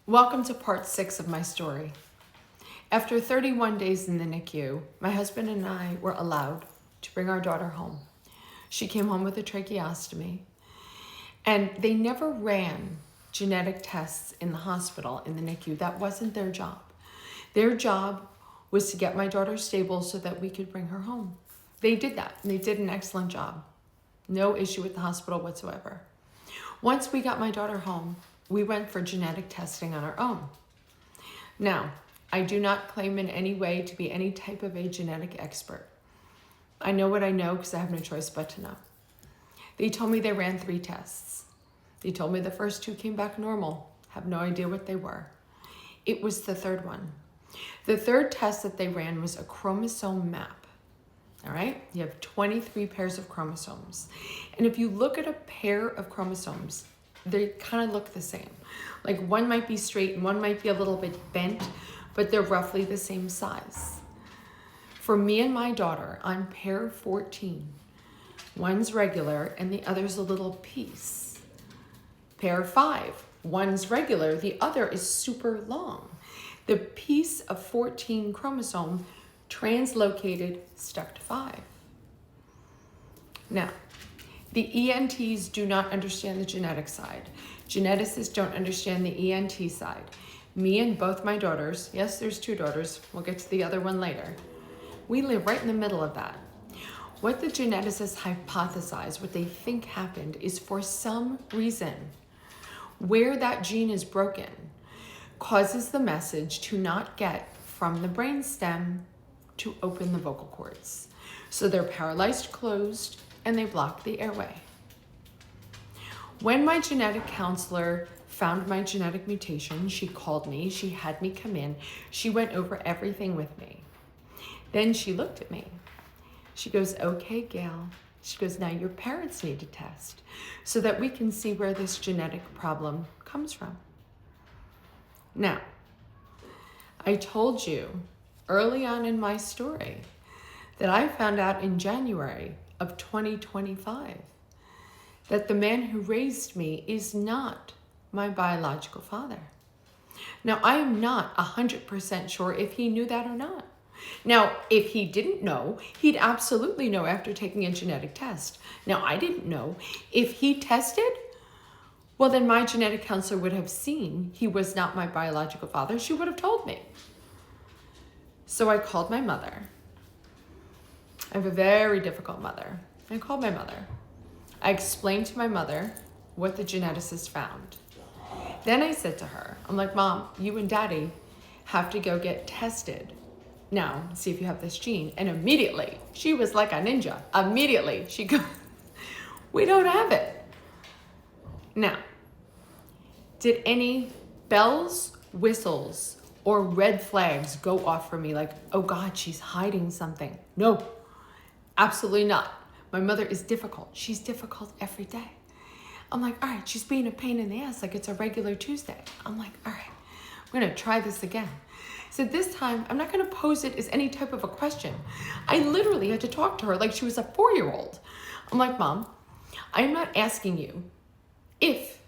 Welcome to part 6 of my story. After 31 days in the NICU, my husband and I were allowed to bring our daughter home. She came home with a tracheostomy, and they never ran genetic tests in the hospital, in the NICU. That wasn't their job. Their job was to get my daughter stable so that we could bring her home. They did that, and they did an excellent job. No issue with the hospital whatsoever. Once we got my daughter home, we went for genetic testing on our own. Now, I do not claim in any way to be any type of a genetic expert. I know what I know because I have no choice but to know. They told me they ran 3 tests. They told me the first 2 came back normal. Have no idea what they were. It was the third one. The third test that they ran was a chromosome map. All right? You have 23 pairs of chromosomes. And if you look at a pair of chromosomes, they kind of look the same. Like one might be straight and one might be a little bit bent, but they're roughly the same size. For me and my daughter, on pair 14, one's regular and the other's a little piece. Pair 5, one's regular, the other is super long. The piece of 14 chromosome translocated stuck to 5. Now, the ENTs do not understand the genetic side. Geneticists don't understand the ENT side. Me and both my daughters, yes, there's 2 daughters, we'll get to the other one later, we live right in the middle of that. What the geneticists hypothesize, what they think happened, is for some reason, where that gene is broken causes the message to not get from the brainstem to open the vocal cords. So they're paralyzed closed, and they block the airway. When my genetic counselor found my genetic mutation, she called me, she had me come in, she went over everything with me. Then she looked at me. She goes, okay, Gayle. She goes, now your parents need to test so that we can see where this genetic problem comes from. Now, I told you early on in my story that I found out in January of 2025 that the man who raised me is not my biological father. Now, I am not 100% sure if he knew that or not. Now, if he didn't know, he'd absolutely know after taking a genetic test. Now, I didn't know. If he tested, well, then my genetic counselor would have seen he was not my biological father. She would have told me. So I called my mother. I have a very difficult mother. I called my mother. I explained to my mother what the geneticist found. Then I said to her, I'm like, Mom, you and Daddy have to go get tested now, see if you have this gene. And immediately, she was like a ninja. Immediately, she goes, we don't have it. Now, did any bells, whistles, or red flags go off for me like, oh God, she's hiding something? No, absolutely not. My mother is difficult. She's difficult every day. I'm like, all right, she's being a pain in the ass like it's a regular Tuesday. I'm like, all right, we're gonna try this again. So this time, I'm not gonna pose it as any type of a question. I literally had to talk to her like she was a 4-year-old. I'm like, Mom, I'm not asking you if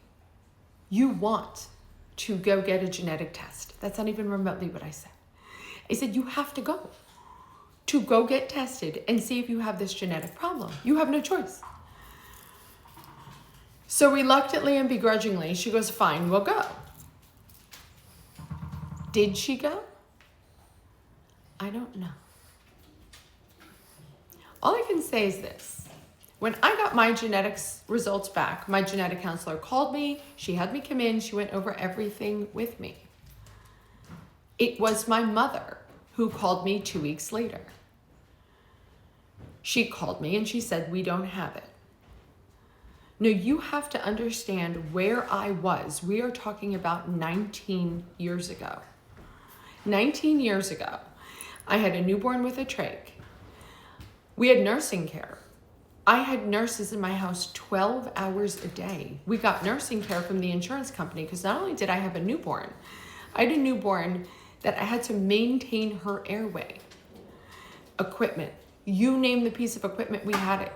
you want to go get a genetic test. That's not even remotely what I said. I said, you have to go get tested and see if you have this genetic problem. You have no choice. So reluctantly and begrudgingly, she goes, fine, we'll go. Did she go? I don't know. All I can say is this. When I got my genetics results back, my genetic counselor called me, she had me come in, she went over everything with me. It was my mother who called me 2 weeks later. She called me and she said, we don't have it. Now, you have to understand where I was. We are talking about 19 years ago. 19 years ago, I had a newborn with a trach. We had nursing care. I had nurses in my house 12 hours a day. We got nursing care from the insurance company because not only did I have a newborn, I had a newborn that I had to maintain her airway. Equipment. You name the piece of equipment, we had it.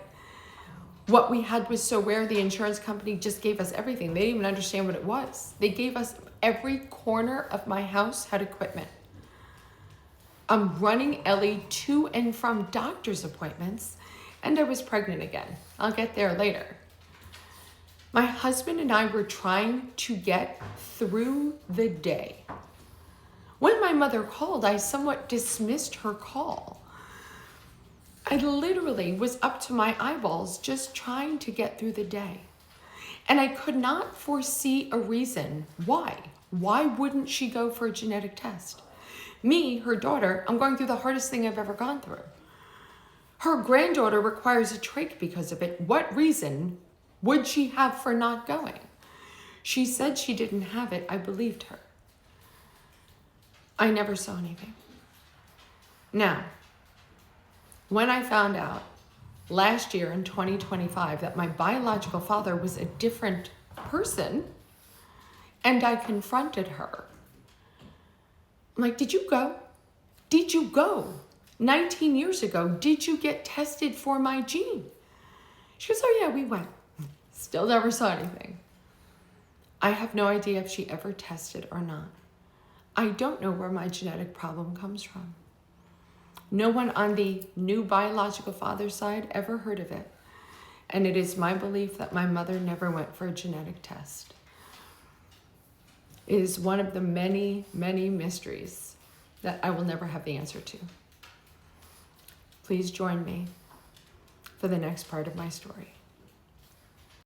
What we had was so rare, the insurance company just gave us everything. They didn't even understand what it was. They gave us every corner of my house had equipment. I'm running Ellie to and from doctor's appointments, and I was pregnant again. I'll get there later. My husband and I were trying to get through the day. When my mother called, I somewhat dismissed her call. I literally was up to my eyeballs just trying to get through the day. And I could not foresee a reason why. Why wouldn't she go for a genetic test? Me, her daughter, I'm going through the hardest thing I've ever gone through. Her granddaughter requires a trach because of it. What reason would she have for not going? She said she didn't have it. I believed her. I never saw anything. Now, when I found out last year in 2025 that my biological father was a different person, and I confronted her, I'm like, did you go? Did you go? 19 years ago, did you get tested for my gene? She goes, oh yeah, we went. Still never saw anything. I have no idea if she ever tested or not. I don't know where my genetic problem comes from. No one on the new biological father's side ever heard of it. And it is my belief that my mother never went for a genetic test. It is one of the many, many mysteries that I will never have the answer to. Please join me for the next part of my story.